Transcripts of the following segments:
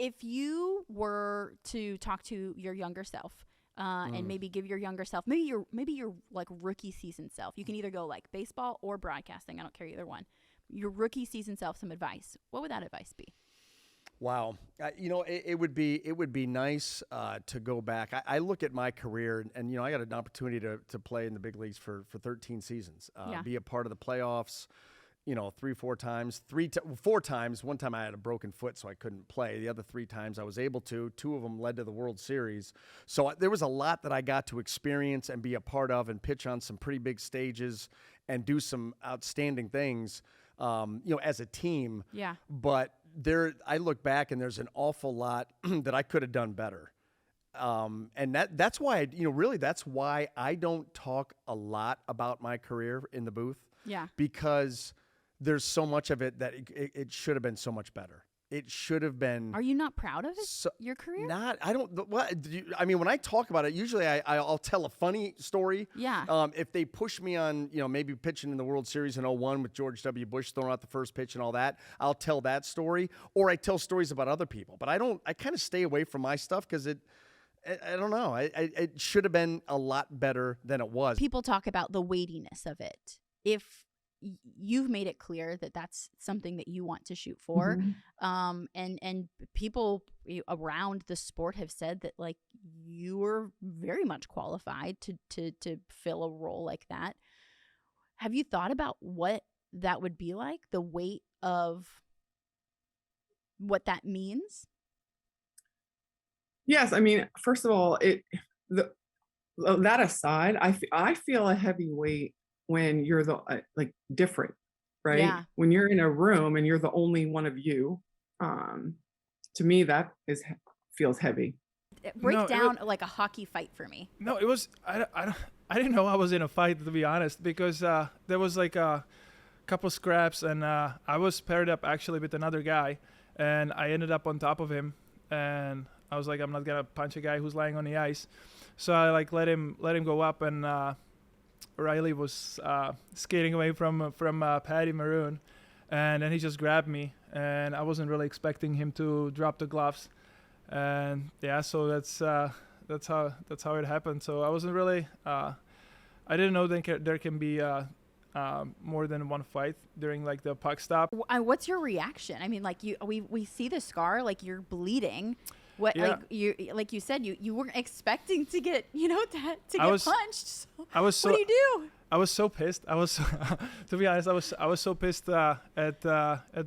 If you were to talk to your younger self, and maybe give your younger self, maybe your like rookie season self, you can either go like baseball or broadcasting. I don't care either one. Your rookie season self, some advice. What would that advice be? Wow. It would be nice to go back. I look at my career and I got an opportunity to play in the big leagues for 13 seasons, be a part of the playoffs, 4 times. One time I had a broken foot, so I couldn't play. The other 3 times I was able to. 2 of them led to the World Series. So there was a lot that I got to experience and be a part of and pitch on some pretty big stages and do some outstanding things, as a team. Yeah. But I look back and there's an awful lot that I could have done better. And that's why, that's why I don't talk a lot about my career in the booth. Yeah. Because there's so much of it that it should have been so much better. It should have been. Are you not proud of it, your career? When I talk about it, usually I'll tell a funny story. Yeah. If they push me on, maybe pitching in the World Series in 2001 with George W. Bush throwing out the first pitch and all that, I'll tell that story. Or I tell stories about other people. But I kind of stay away from my stuff because I don't know. It should have been a lot better than it was. People talk about the weightiness of it. If you've made it clear that that's something that you want to shoot for, and people around the sport have said that like you were very much qualified to fill a role like that. Have you thought about what that would be like, the weight of what that means? Yes, I mean, first of all, that aside, I feel a heavy weight when you're the different, right? Yeah. When you're in a room and you're the only one of you, to me that feels heavy. Break down like a hockey fight for me. No, it was I didn't know I was in a fight, to be honest, because there was like a couple scraps and I was paired up actually with another guy and I ended up on top of him and I was like, I'm not gonna punch a guy who's lying on the ice, so I like let him go up and Riley was skating away from Patty Maroon, and then he just grabbed me, and I wasn't really expecting him to drop the gloves, and so that's how it happened. So I wasn't really I didn't know there can be more than one fight during like the puck stop. What's your reaction? I mean, like we see the scar, like you're bleeding. What like you said, you weren't expecting to get to get punched. So what do you do? I was so pissed. I was to be honest, I was so pissed at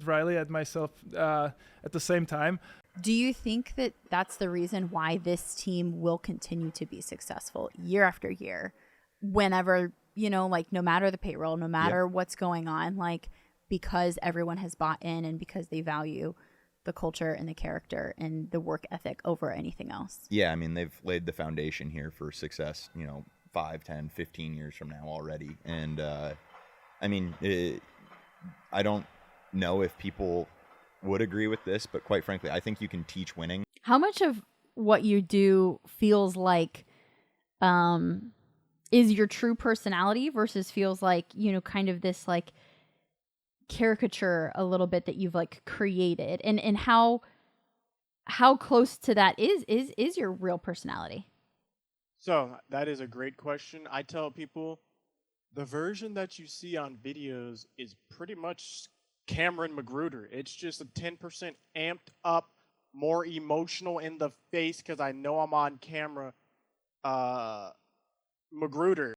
Riley, at myself at the same time. Do you think that that's the reason why this team will continue to be successful year after year, whenever like no matter the payroll, no matter what's going on, like because everyone has bought in and because they value the culture and the character and the work ethic over anything else? Yeah, I mean, they've laid the foundation here for success, 5, 10, 15 years from now already. And, I don't know if people would agree with this, but quite frankly, I think you can teach winning. How much of what you do feels like is your true personality versus feels like, kind of this like caricature a little bit that you've like created, and how close to that is your real personality? So that is a great question. I tell people the version that you see on videos is pretty much Cameron Magruder. It's just a 10% amped up, more emotional in the face because I know I'm on camera. Magruder.